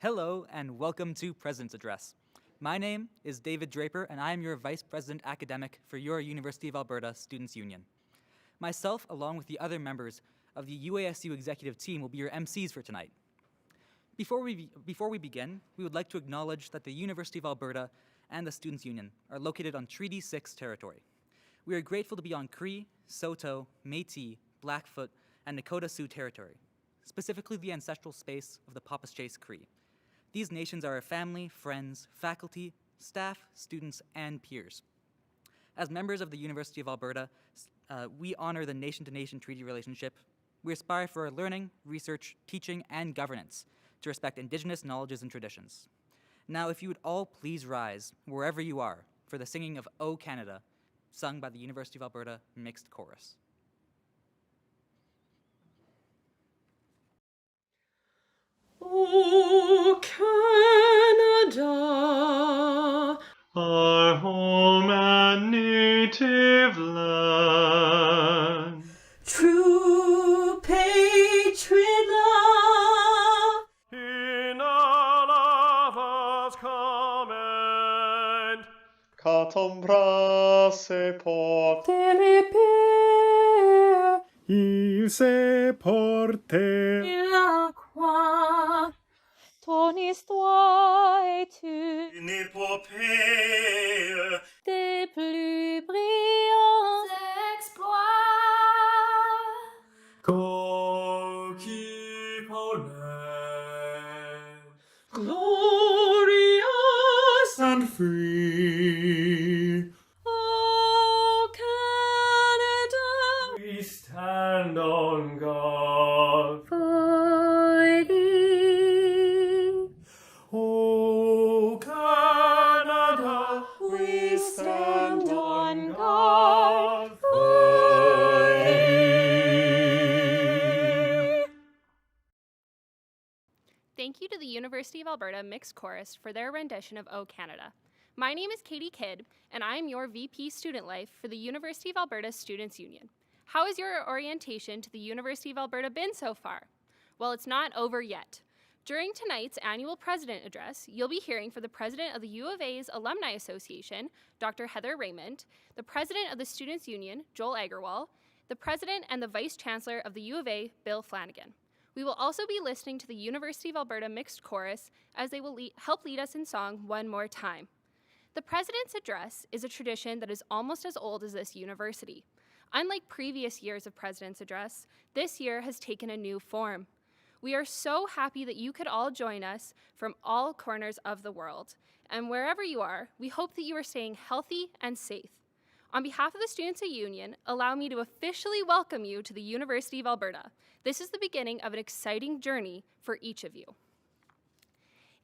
Hello and welcome to President's Address. My name is David Draper and I am your Vice President Academic for your University of Alberta Students' Union. Myself, along with the other members of the UASU executive team, will be your MCs for tonight. Before we begin, we would like to acknowledge that the University of Alberta and the Students' Union are located on Treaty 6 territory. We are grateful to be on Cree, Saulteaux, Métis, Blackfoot, and Nakota Sioux territory, specifically the ancestral space of the Papaschase Cree. These nations are our family, friends, faculty, staff, students, and peers. As members of the University of Alberta, we honor the nation-to-nation treaty relationship. We aspire for our learning, research, teaching, and governance to respect Indigenous knowledges and traditions. Now, if you would all please rise, wherever you are, for the singing of O Canada, sung by the University of Alberta Mixed Chorus. O Canada, our home and native land, true patriot love, in all of us command, Catombra se porte, il se porte, la croix, ton histoire est une épopée des plus brillants exploits. Conquis par l'air, glorious and free. O Canada, We stand on guard. for thee. O Canada, we stand on guard for thee. Thank you to the University of Alberta Mixed Chorus for their rendition of O Canada. My name is Katie Kidd, and I am your VP Student Life for the University of Alberta Students' Union. How has your orientation to the University of Alberta been so far? Well, it's not over yet. During tonight's annual President Address, you'll be hearing from the President of the U of A's Alumni Association, Dr. Heather Raymond, the President of the Students' Union, Joel Agarwal, the President and the Vice Chancellor of the U of A, Bill Flanagan. We will also be listening to the University of Alberta Mixed Chorus as they will help lead us in song One More Time. The President's Address is a tradition that is almost as old as this university. Unlike previous years of President's Address, this year has taken a new form. We are so happy that you could all join us from all corners of the world. And wherever you are, we hope that you are staying healthy and safe. On behalf of the Students' Union, allow me to officially welcome you to the University of Alberta. This is the beginning of an exciting journey for each of you.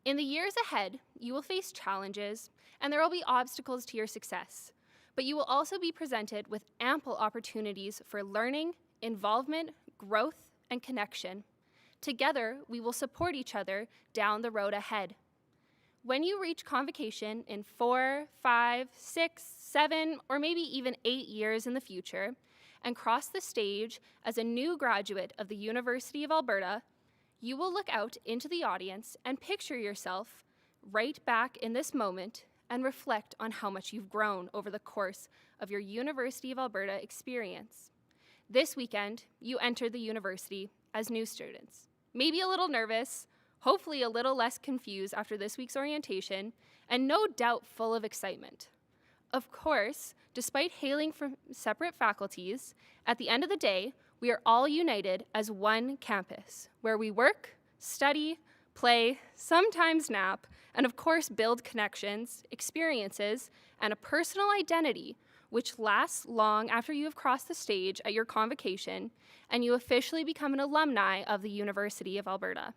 In the years ahead, you will face challenges, and there will be obstacles to your success. But you will also be presented with ample opportunities for learning, involvement, growth, and connection. Together, we will support each other down the road ahead. When you reach convocation in 4, 5, 6, 7, or maybe even 8 years in the future, and cross the stage as a new graduate of the University of Alberta, you will look out into the audience and picture yourself right back in this moment and reflect on how much you've grown over the course of your University of Alberta experience. This weekend, you entered the university as new students. Maybe a little nervous, hopefully a little less confused after this week's orientation, and no doubt full of excitement. Of course, despite hailing from separate faculties, at the end of the day, we are all united as one campus, where we work, study, play, sometimes nap, and of course build connections, experiences, and a personal identity which lasts long after you have crossed the stage at your convocation and you officially become an alumni of the University of Alberta.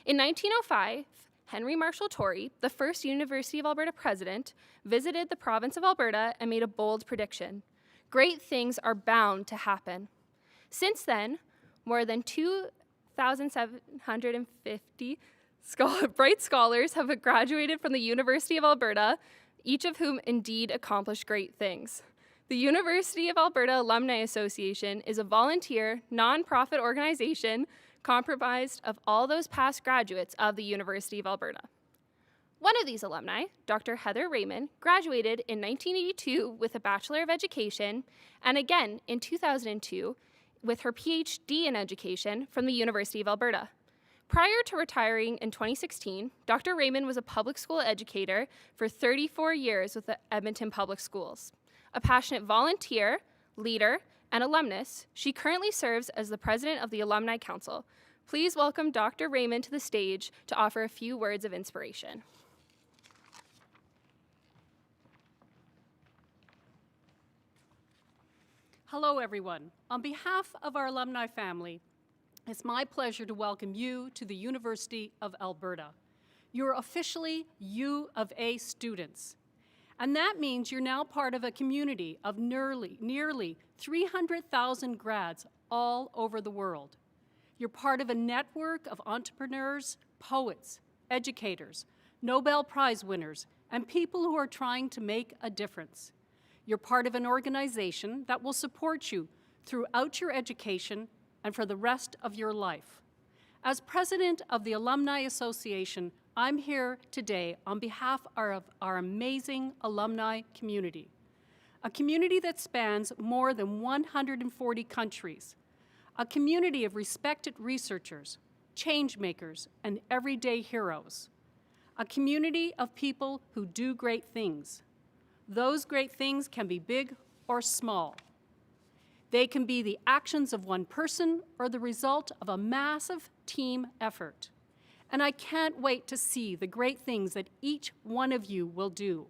In 1905, Henry Marshall Tory, the first University of Alberta president, visited the province of Alberta and made a bold prediction. Great things are bound to happen. Since then, more than 2,750 bright scholars have graduated from the University of Alberta, each of whom indeed accomplished great things. The University of Alberta Alumni Association is a volunteer, nonprofit organization comprised of all those past graduates of the University of Alberta. One of these alumni, Dr. Heather Raymond, graduated in 1982 with a Bachelor of Education, and again in 2002 with her PhD in Education from the University of Alberta. Prior to retiring in 2016, Dr. Raymond was a public school educator for 34 years with the Edmonton Public Schools. A passionate volunteer, leader, and alumnus, she currently serves as the president of the Alumni Council. Please welcome Dr. Raymond to the stage to offer a few words of inspiration. Hello, everyone. On behalf of our alumni family, it's my pleasure to welcome you to the University of Alberta. You're officially U of A students, and that means you're now part of a community of nearly 300,000 grads all over the world. You're part of a network of entrepreneurs, poets, educators, Nobel Prize winners, and people who are trying to make a difference. You're part of an organization that will support you throughout your education and for the rest of your life. As president of the Alumni Association, I'm here today on behalf of our amazing alumni community, a community that spans more than 140 countries, a community of respected researchers, change makers, and everyday heroes, a community of people who do great things. Those great things can be big or small. They can be the actions of one person or the result of a massive team effort. And I can't wait to see the great things that each one of you will do.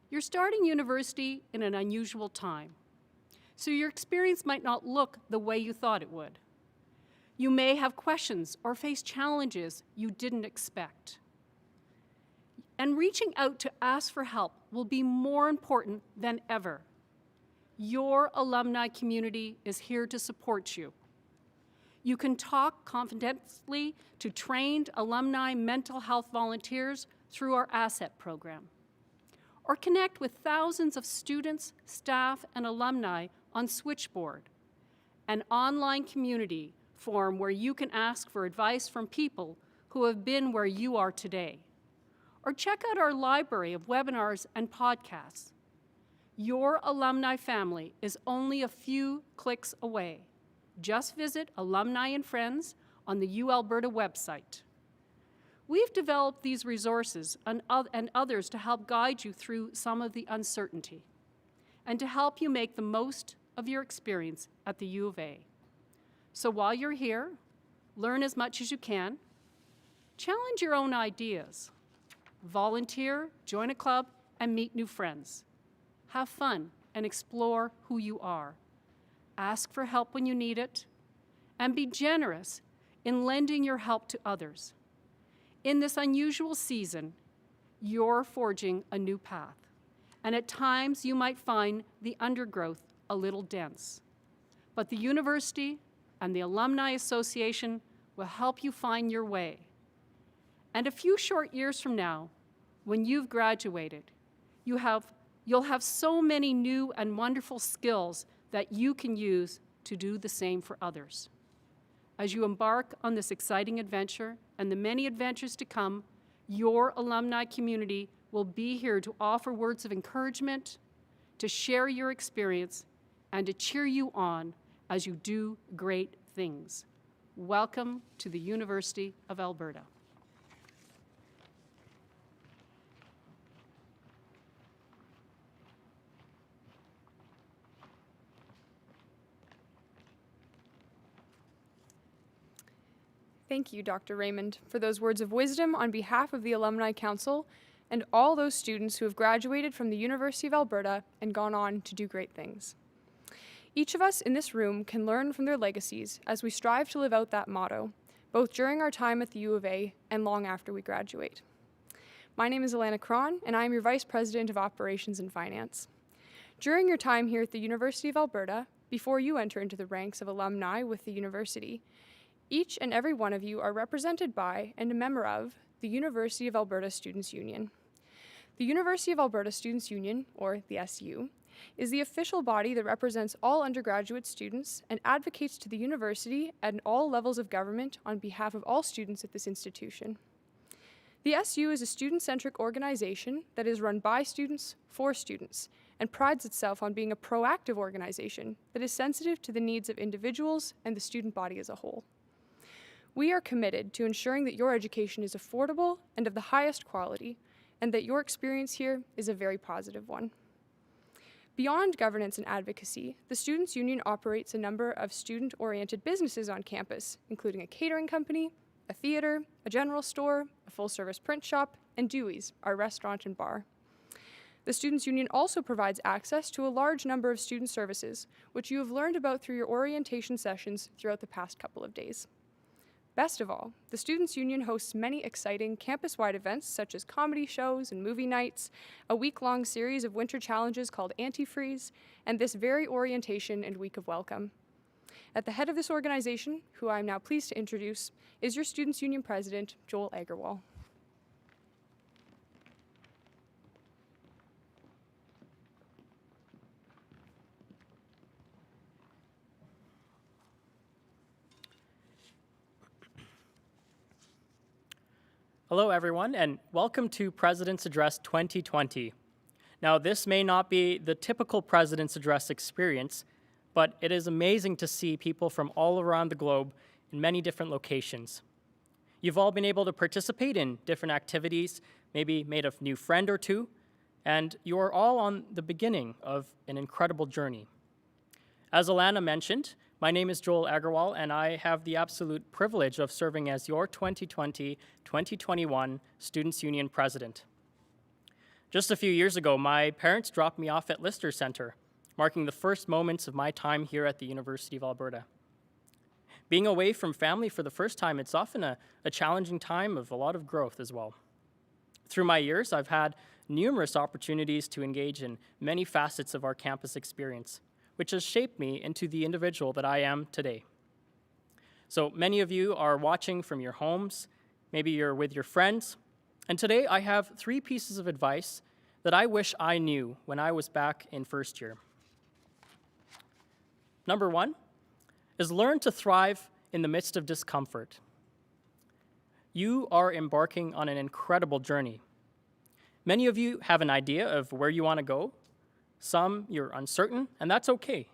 You're starting university in an unusual time, so your experience might not look the way you thought it would. You may have questions or face challenges you didn't expect. And reaching out to ask for help will be more important than ever. Your alumni community is here to support you. You can talk confidentially to trained alumni mental health volunteers through our ASSET program, or connect with thousands of students, staff, and alumni on Switchboard, an online community forum where you can ask for advice from people who have been where you are today. Or check out our library of webinars and podcasts. Your alumni family is only a few clicks away. Just visit Alumni and Friends on the UAlberta website. We've developed these resources and others to help guide you through some of the uncertainty and to help you make the most of your experience at the U of A. So while you're here, learn as much as you can, challenge your own ideas, volunteer, join a club, and meet new friends. Have fun and explore who you are. Ask for help when you need it, and be generous in lending your help to others. In this unusual season, you're forging a new path, and at times you might find the undergrowth a little dense. But the university and the Alumni Association will help you find your way. And a few short years from now, when you've graduated, you'll have so many new and wonderful skills that you can use to do the same for others. As you embark on this exciting adventure and the many adventures to come, your alumni community will be here to offer words of encouragement, to share your experience, and to cheer you on as you do great things. Welcome to the University of Alberta. Thank you, Dr. Raymond, for those words of wisdom on behalf of the Alumni Council and all those students who have graduated from the University of Alberta and gone on to do great things. Each of us in this room can learn from their legacies as we strive to live out that motto, both during our time at the U of A and long after we graduate. My name is Alana Cron, and I am your Vice President of Operations and Finance. During your time here at the University of Alberta, before you enter into the ranks of alumni with the university, each and every one of you are represented by and a member of the University of Alberta Students' Union. The University of Alberta Students' Union, or the SU, is the official body that represents all undergraduate students and advocates to the university and all levels of government on behalf of all students at this institution. The SU is a student-centric organization that is run by students for students and prides itself on being a proactive organization that is sensitive to the needs of individuals and the student body as a whole. We are committed to ensuring that your education is affordable and of the highest quality, and that your experience here is a very positive one. Beyond governance and advocacy, the Students' Union operates a number of student-oriented businesses on campus, including a catering company, a theater, a general store, a full-service print shop, and Dewey's, our restaurant and bar. The Students' Union also provides access to a large number of student services, which you have learned about through your orientation sessions throughout the past couple of days. Best of all, the Students' Union hosts many exciting campus-wide events such as comedy shows and movie nights, a week-long series of winter challenges called Antifreeze, and this very orientation and week of welcome. At the head of this organization, who I am now pleased to introduce, is your Students' Union President, Joel Agarwal. Hello, everyone, and welcome to President's Address 2020. Now, this may not be the typical President's Address experience, but it is amazing to see people from all around the globe in many different locations. You've all been able to participate in different activities, maybe made a new friend or two, and you are all on the beginning of an incredible journey. As Alana mentioned, my name is Joel Agarwal, and I have the absolute privilege of serving as your 2020-2021 Students' Union President. Just a few years ago, my parents dropped me off at Lister Centre, marking the first moments of my time here at the University of Alberta. Being away from family for the first time, it's often a challenging time of a lot of growth as well. Through my years, I've had numerous opportunities to engage in many facets of our campus experience, which has shaped me into the individual that I am today. So many of you are watching from your homes, maybe you're with your friends, and today I have 3 pieces of advice that I wish I knew when I was back in first year. Number 1 is learn to thrive in the midst of discomfort. You are embarking on an incredible journey. Many of you have an idea of where you want to go. Some you're uncertain, and that's okay.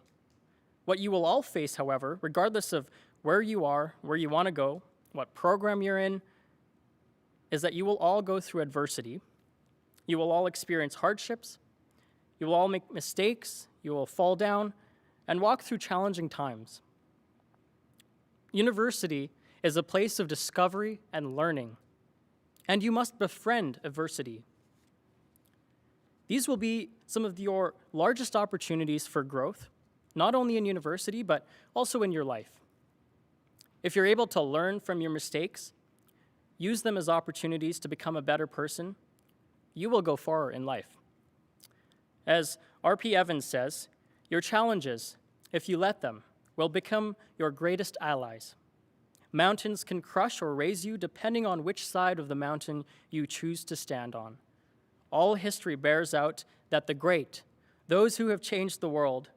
What you will all face, however, regardless of where you are, where you want to go, what program you're in, is that you will all go through adversity. You will all experience hardships. You will all make mistakes. You will fall down and walk through challenging times. University is a place of discovery and learning, and you must befriend adversity. These will be some of your largest opportunities for growth, not only in university, but also in your life. If you're able to learn from your mistakes, use them as opportunities to become a better person, you will go far in life. As R.P. Evans says, your challenges, if you let them, will become your greatest allies. Mountains can crush or raise you depending on which side of the mountain you choose to stand on. All history bears out that the great, those who have changed the world,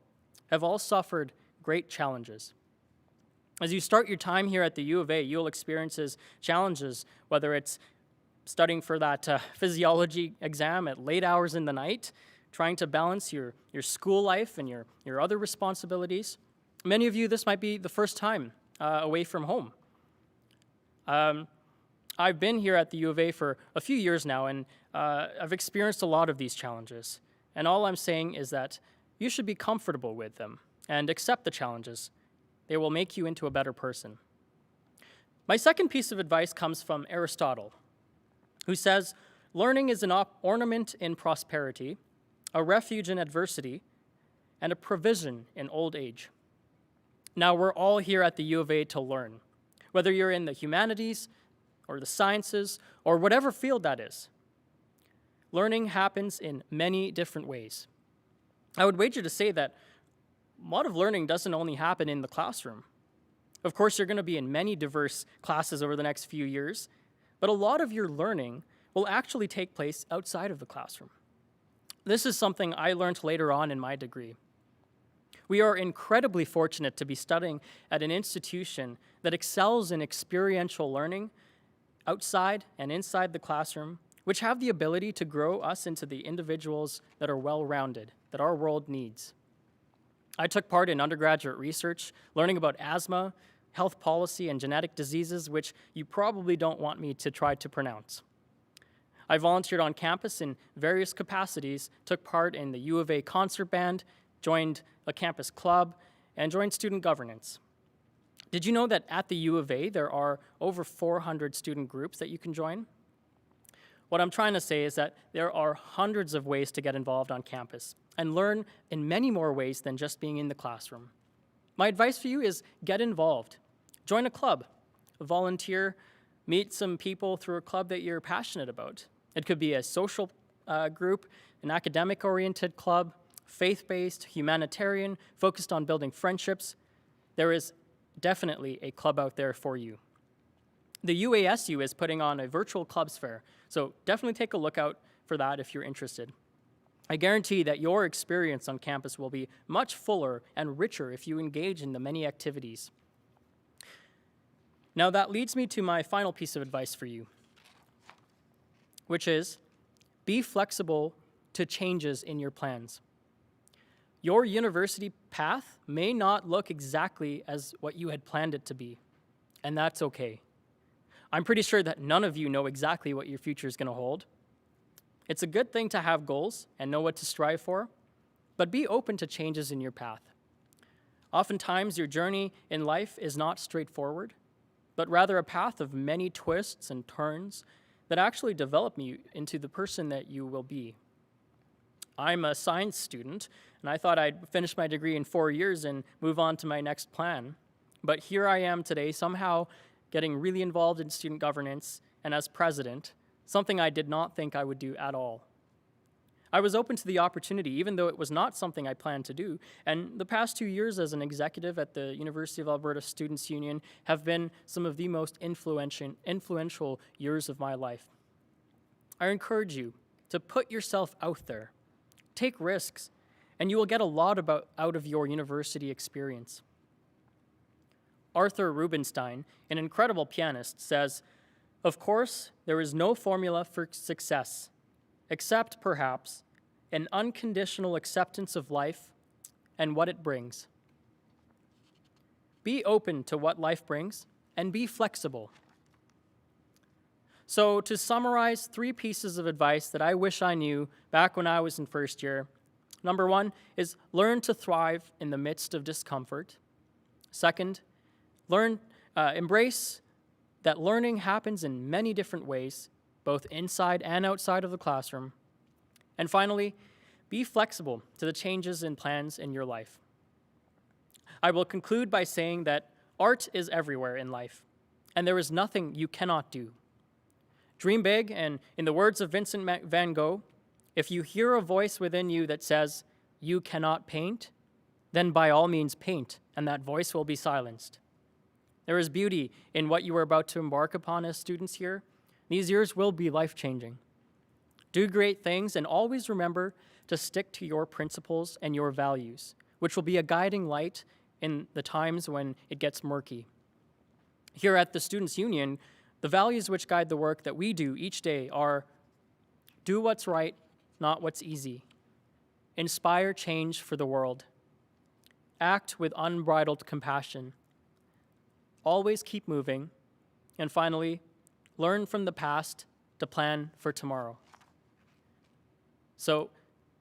have all suffered great challenges. As you start your time here at the U of A, you'll experience challenges, whether it's studying for that physiology exam at late hours in the night, trying to balance your school life and your other responsibilities. Many of you, this might be the first time away from home. I've been here at the U of A for a few years now, and I've experienced a lot of these challenges. And all I'm saying is that you should be comfortable with them and accept the challenges. They will make you into a better person. My second piece of advice comes from Aristotle, who says, learning is an ornament in prosperity, a refuge in adversity, and a provision in old age. Now, we're all here at the U of A to learn, whether you're in the humanities or the sciences or whatever field that is. Learning happens in many different ways. I would wager to say that a lot of learning doesn't only happen in the classroom. Of course, you're going to be in many diverse classes over the next few years, but a lot of your learning will actually take place outside of the classroom. This is something I learned later on in my degree. We are incredibly fortunate to be studying at an institution that excels in experiential learning outside and inside the classroom, which have the ability to grow us into the individuals that are well-rounded, that our world needs. I took part in undergraduate research, learning about asthma, health policy, and genetic diseases, which you probably don't want me to try to pronounce. I volunteered on campus in various capacities, took part in the U of A concert band, joined a campus club, and joined student governance. Did you know that at the U of A there are over 400 student groups that you can join? What I'm trying to say is that there are hundreds of ways to get involved on campus and learn in many more ways than just being in the classroom. My advice for you is get involved. Join a club, volunteer, meet some people through a club that you're passionate about. It could be a social group, an academic-oriented club, faith-based, humanitarian, focused on building friendships. There is definitely a club out there for you. The UASU is putting on a virtual clubs fair, so definitely take a look out for that if you're interested. I guarantee that your experience on campus will be much fuller and richer if you engage in the many activities. Now that leads me to my final piece of advice for you, which is be flexible to changes in your plans. Your university path may not look exactly as what you had planned it to be, and that's okay. I'm pretty sure that none of you know exactly what your future is going to hold. It's a good thing to have goals and know what to strive for, but be open to changes in your path. Oftentimes, your journey in life is not straightforward, but rather a path of many twists and turns that actually develop you into the person that you will be. I'm a science student, and I thought I'd finish my degree in 4 years and move on to my next plan. But here I am today, somehow getting really involved in student governance and as president, something I did not think I would do at all. I was open to the opportunity, even though it was not something I planned to do, and the past 2 years as an executive at the University of Alberta Students' Union have been some of the most influential years of my life. I encourage you to put yourself out there, take risks, and you will get a lot out of your university experience. Arthur Rubinstein, an incredible pianist, says, "Of course, there is no formula for success, except, perhaps, an unconditional acceptance of life and what it brings." Be open to what life brings and be flexible. So, to summarize 3 pieces of advice that I wish I knew back when I was in first year, number 1 is learn to thrive in the midst of discomfort. Second, embrace that learning happens in many different ways, both inside and outside of the classroom. And finally, be flexible to the changes in plans in your life. I will conclude by saying that art is everywhere in life, and there is nothing you cannot do. Dream big, and in the words of Vincent van Gogh, if you hear a voice within you that says, "You cannot paint," then by all means paint, and that voice will be silenced. There is beauty in what you are about to embark upon as students here. These years will be life-changing. Do great things and always remember to stick to your principles and your values, which will be a guiding light in the times when it gets murky. Here at the Students' Union, the values which guide the work that we do each day are do what's right, not what's easy. Inspire change for the world. Act with unbridled compassion. Always keep moving. And finally, learn from the past to plan for tomorrow. So,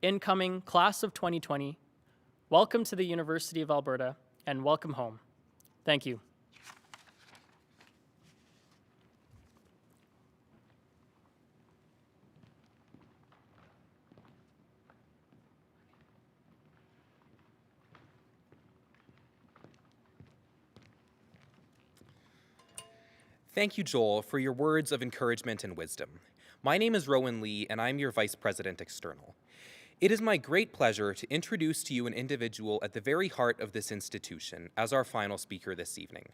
incoming class of 2020, welcome to the University of Alberta and welcome home. Thank you. Thank you, Joel, for your words of encouragement and wisdom. My name is Rowan Lee, and I'm your Vice President External. It is my great pleasure to introduce to you an individual at the very heart of this institution as our final speaker this evening.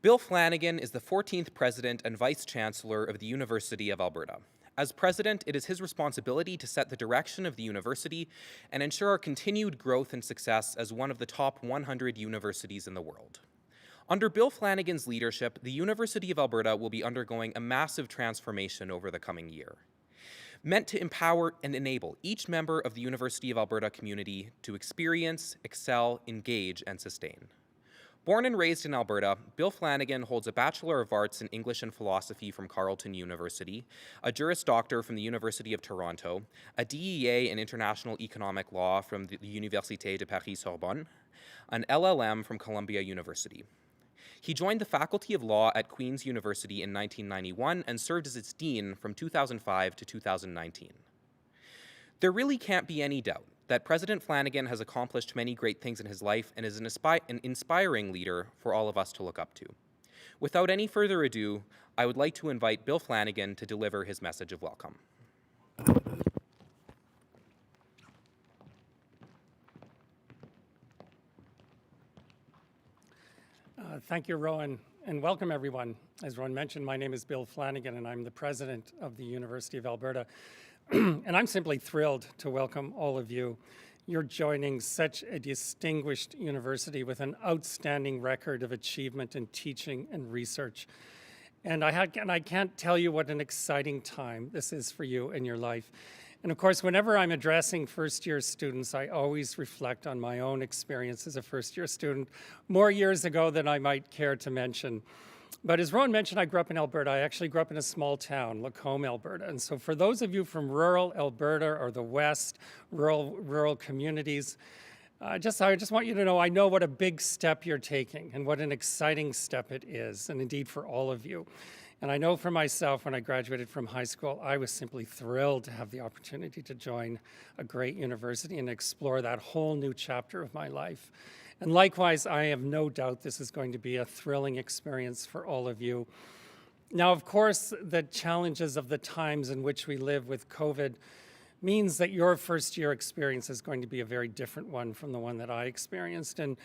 Bill Flanagan is the 14th President and Vice Chancellor of the University of Alberta. As president, it is his responsibility to set the direction of the university and ensure our continued growth and success as one of the top 100 universities in the world. Under Bill Flanagan's leadership, the University of Alberta will be undergoing a massive transformation over the coming year, meant to empower and enable each member of the University of Alberta community to experience, excel, engage, and sustain. Born and raised in Alberta, Bill Flanagan holds a Bachelor of Arts in English and Philosophy from Carleton University, a Juris Doctor from the University of Toronto, a DEA in International Economic Law from the Université de Paris-Sorbonne, an LLM from Columbia University. He joined the Faculty of Law at Queen's University in 1991 and served as its dean from 2005 to 2019. There really can't be any doubt that President Flanagan has accomplished many great things in his life and is an inspiring leader for all of us to look up to. Without any further ado, I would like to invite Bill Flanagan to deliver his message of welcome. Thank you, Rowan, and welcome everyone. As Rowan mentioned, my name is Bill Flanagan and I'm the president of the University of Alberta. And I'm simply thrilled to welcome all of you. You're joining such a distinguished university with an outstanding record of achievement in teaching and research. And I can't tell you what an exciting time this is for you in your life. And of course, whenever I'm addressing first-year students, I always reflect on my own experience as a first-year student, more years ago than I might care to mention. But as Rowan mentioned, I grew up in Alberta. I actually grew up in a small town, Lacombe, Alberta. And so for those of you from rural Alberta or the West, rural communities, I just want you to know I know what a big step you're taking and what an exciting step it is, and indeed for all of you. And I know for myself, when I graduated from high school, I was simply thrilled to have the opportunity to join a great university and explore that whole new chapter of my life. And likewise, I have no doubt this is going to be a thrilling experience for all of you. Now, of course, the challenges of the times in which we live with COVID means that your first year experience is going to be a very different one from the one that I experienced. And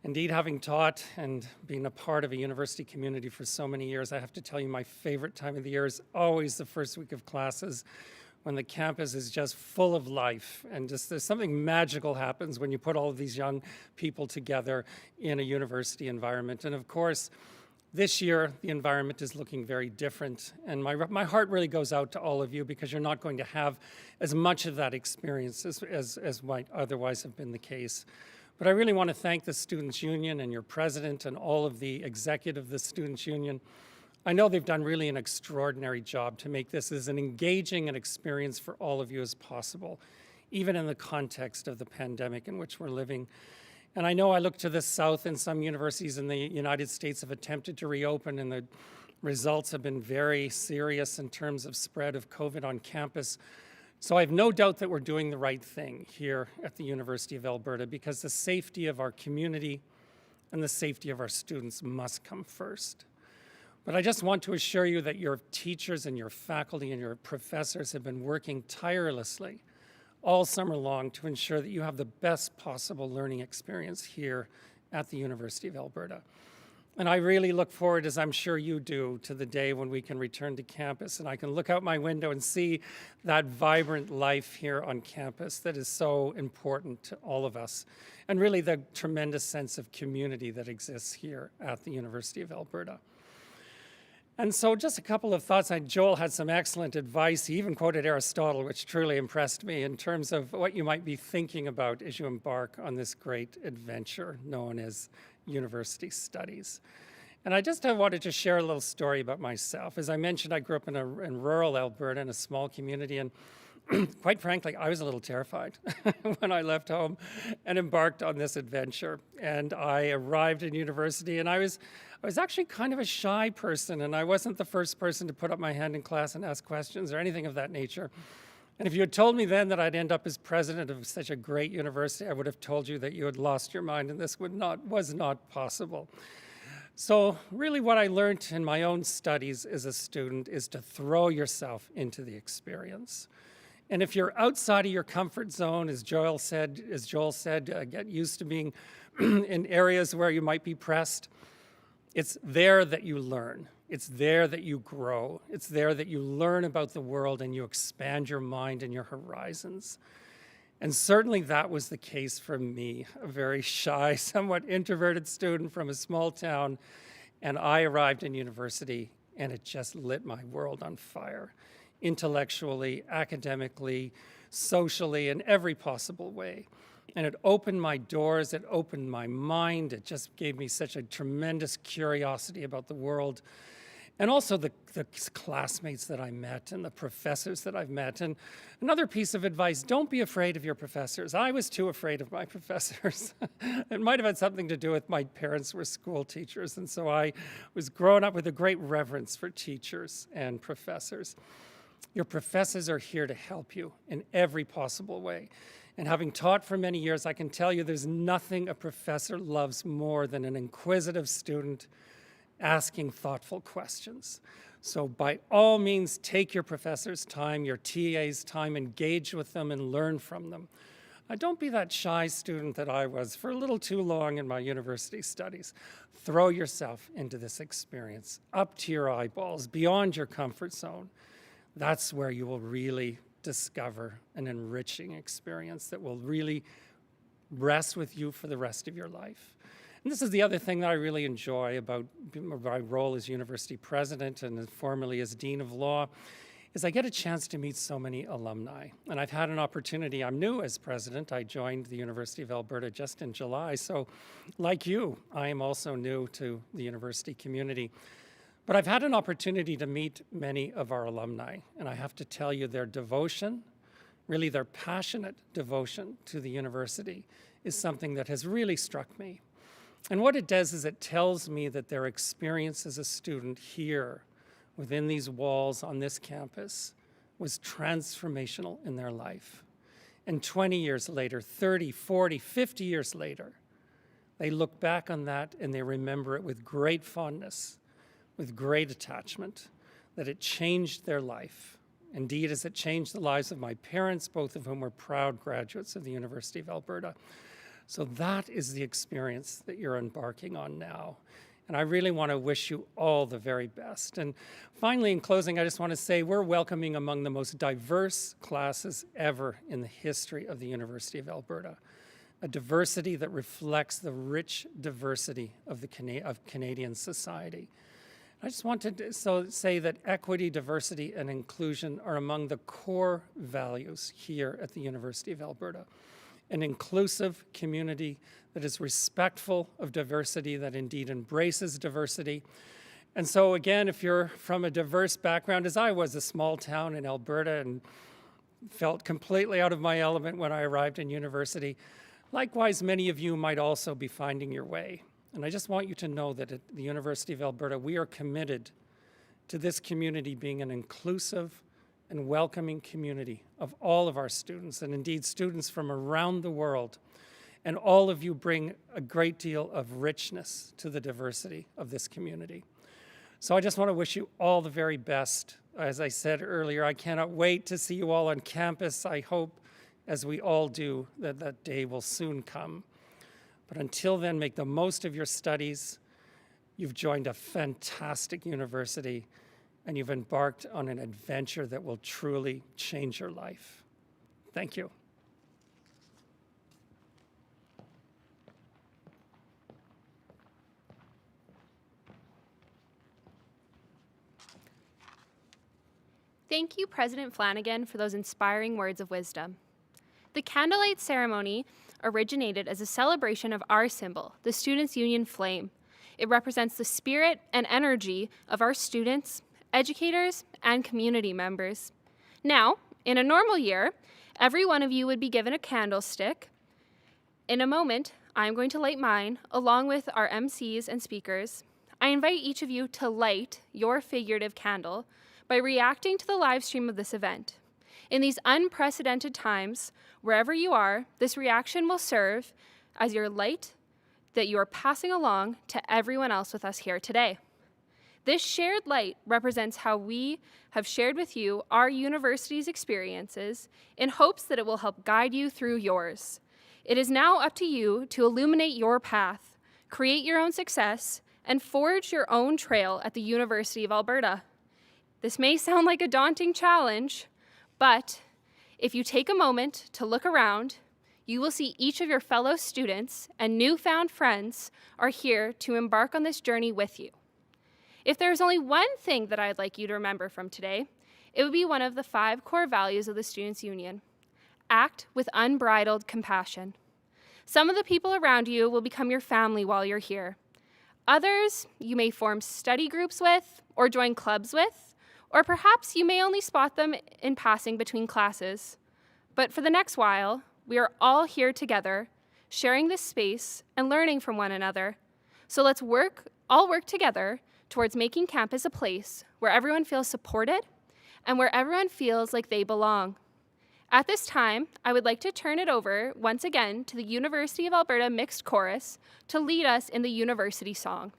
indeed, having taught and been a part of a university community for so many years, I have to tell you my favorite time of the year is always the first week of classes, when the campus is just full of life and just there's something magical happens when you put all of these young people together in a university environment. And of course, this year, the environment is looking very different, and my heart really goes out to all of you because you're not going to have as much of that experience as might otherwise have been the case. But I really want to thank the Students' Union and your president and all of the executive of the Students' Union. I know they've done really an extraordinary job to make this as an engaging an experience for all of you as possible, even in the context of the pandemic in which we're living. And I know I look to the South, and some universities in the United States have attempted to reopen, and the results have been very serious in terms of spread of COVID on campus. So I have no doubt that we're doing the right thing here at the University of Alberta, because the safety of our community and the safety of our students must come first. But I just want to assure you that your teachers and your faculty and your professors have been working tirelessly all summer long to ensure that you have the best possible learning experience here at the University of Alberta. And I really look forward, as I'm sure you do, to the day when we can return to campus and I can look out my window and see that vibrant life here on campus that is so important to all of us, and really the tremendous sense of community that exists here at the University of Alberta. And so just a couple of thoughts. Joel had some excellent advice. He even quoted Aristotle, which truly impressed me in terms of what you might be thinking about as you embark on this great adventure known as university studies. And I just wanted to share a little story about myself. As I mentioned, I grew up in rural Alberta in a small community, and quite frankly, I was a little terrified when I left home and embarked on this adventure. And I arrived in university, and I was actually kind of a shy person, and I wasn't the first person to put up my hand in class and ask questions or anything of that nature. And if you had told me then that I'd end up as president of such a great university, I would have told you that you had lost your mind and this was not possible. So really what I learned in my own studies as a student is to throw yourself into the experience. And if you're outside of your comfort zone, as Joel said, get used to being in areas where you might be pressed, it's there that you learn. It's there that you grow. It's there that you learn about the world and you expand your mind and your horizons. And certainly that was the case for me, a very shy, somewhat introverted student from a small town. And I arrived in university and it just lit my world on fire, intellectually, academically, socially, in every possible way. And it opened my doors, it opened my mind, it just gave me such a tremendous curiosity about the world. And also the classmates that I met and the professors that I've met. And another piece of advice, don't be afraid of your professors. I was too afraid of my professors. It might have had something to do with my parents were school teachers. And so I was growing up with a great reverence for teachers and professors. Your professors are here to help you in every possible way. And having taught for many years, I can tell you there's nothing a professor loves more than an inquisitive student asking thoughtful questions. So by all means, take your professor's time, your TA's time, engage with them and learn from them. Don't be that shy student that I was for a little too long in my university studies. Throw yourself into this experience, up to your eyeballs, beyond your comfort zone. That's where you will really discover an enriching experience that will really rest with you for the rest of your life. And this is the other thing that I really enjoy about my role as university president and formerly as dean of law, is I get a chance to meet so many alumni. And I've had an opportunity, I'm new as president, I joined the University of Alberta just in July, so like you, I am also new to the university community. But I've had an opportunity to meet many of our alumni, and I have to tell you their devotion, really their passionate devotion to the university is something that has really struck me. And what it does is it tells me that their experience as a student here within these walls on this campus was transformational in their life. And 20 years later, 30, 40, 50 years later, they look back on that and they remember it with great fondness, with great attachment, that it changed their life. Indeed, as it changed the lives of my parents, both of whom were proud graduates of the University of Alberta. So that is the experience that you're embarking on now. And I really want to wish you all the very best. And finally, in closing, I just want to say we're welcoming among the most diverse classes ever in the history of the University of Alberta, a diversity that reflects the rich diversity of Canadian society. I just want to say that equity, diversity, and inclusion are among the core values here at the University of Alberta. An inclusive community that is respectful of diversity, that indeed embraces diversity. And so again, if you're from a diverse background, as I was, a small town in Alberta and felt completely out of my element when I arrived in university, likewise, many of you might also be finding your way. And I just want you to know that at the University of Alberta, we are committed to this community being an inclusive and welcoming community of all of our students, and indeed students from around the world. And all of you bring a great deal of richness to the diversity of this community. So I just want to wish you all the very best. As I said earlier, I cannot wait to see you all on campus. I hope, as we all do, that that day will soon come. But until then, make the most of your studies. You've joined a fantastic university, and you've embarked on an adventure that will truly change your life. Thank you. Thank you, President Flanagan, for those inspiring words of wisdom. The Candlelight ceremony originated as a celebration of our symbol, the Students' Union Flame. It represents the spirit and energy of our students, educators, and community members. Now, in a normal year, every one of you would be given a candlestick. In a moment, I'm going to light mine, along with our MCs and speakers. I invite each of you to light your figurative candle by reacting to the live stream of this event. In these unprecedented times, wherever you are, this reaction will serve as your light that you are passing along to everyone else with us here today. This shared light represents how we have shared with you our university's experiences in hopes that it will help guide you through yours. It is now up to you to illuminate your path, create your own success, and forge your own trail at the University of Alberta. This may sound like a daunting challenge, but if you take a moment to look around, you will see each of your fellow students and newfound friends are here to embark on this journey with you. If there's only one thing that I'd like you to remember from today, it would be one of the 5 core values of the Students' Union. Act with unbridled compassion. Some of the people around you will become your family while you're here. Others you may form study groups with or join clubs with, or perhaps you may only spot them in passing between classes. But for the next while, we are all here together, sharing this space and learning from one another. So let's all work together towards making campus a place where everyone feels supported and where everyone feels like they belong. At this time, I would like to turn it over once again to the University of Alberta Mixed Chorus to lead us in the university song.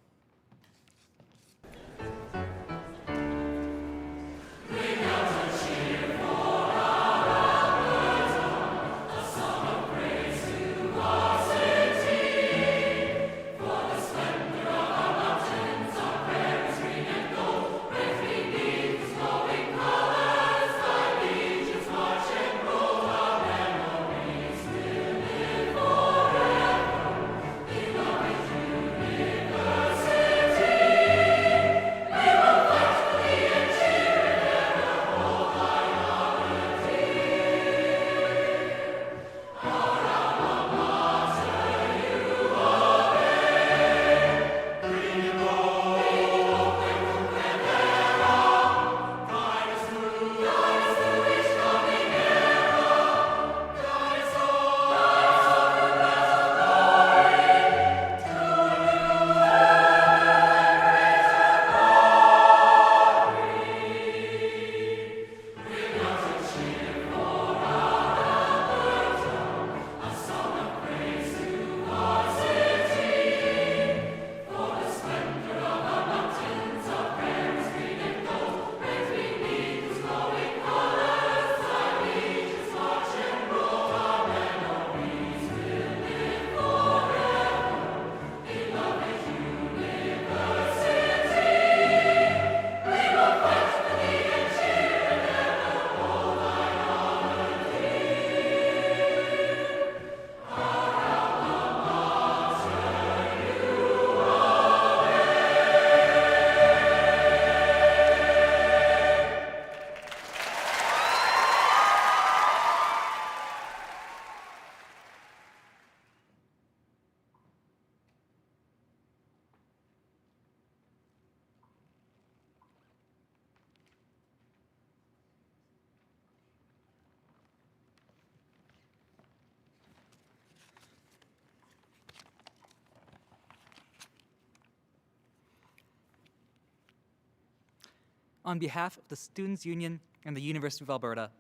On behalf of the Students' Union and the University of Alberta,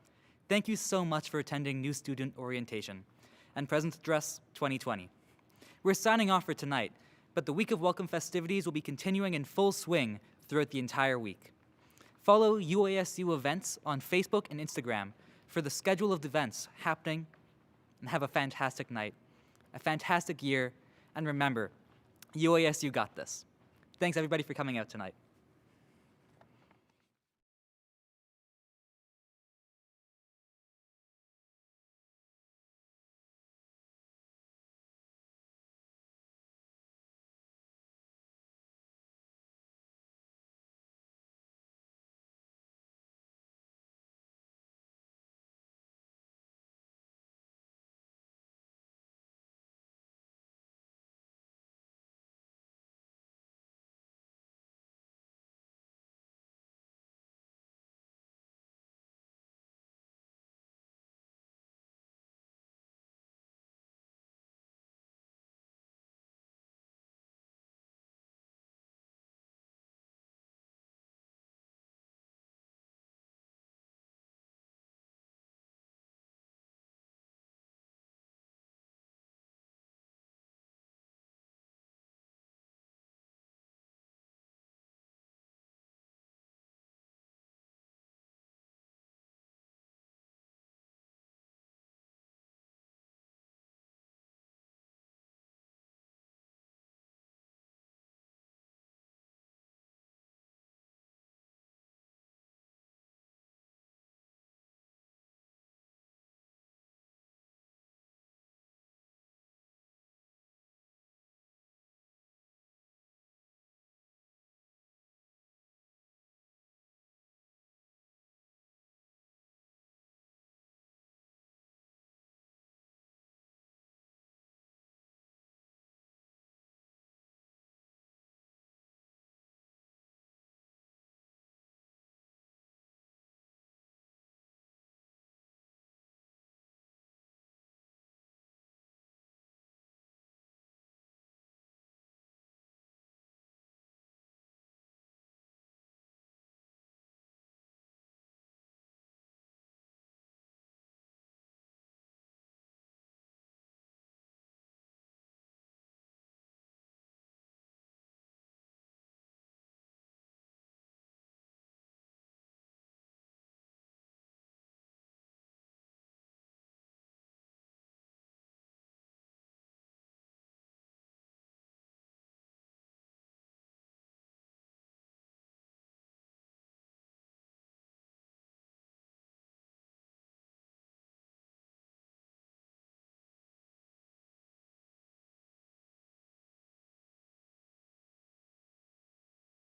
thank you so much for attending New Student Orientation and President's Address 2020. We're signing off for tonight, but the Week of Welcome festivities will be continuing in full swing throughout the entire week. Follow UASU events on Facebook and Instagram for the schedule of events happening, and have a fantastic night, a fantastic year, and remember, UASU got this. Thanks everybody for coming out tonight.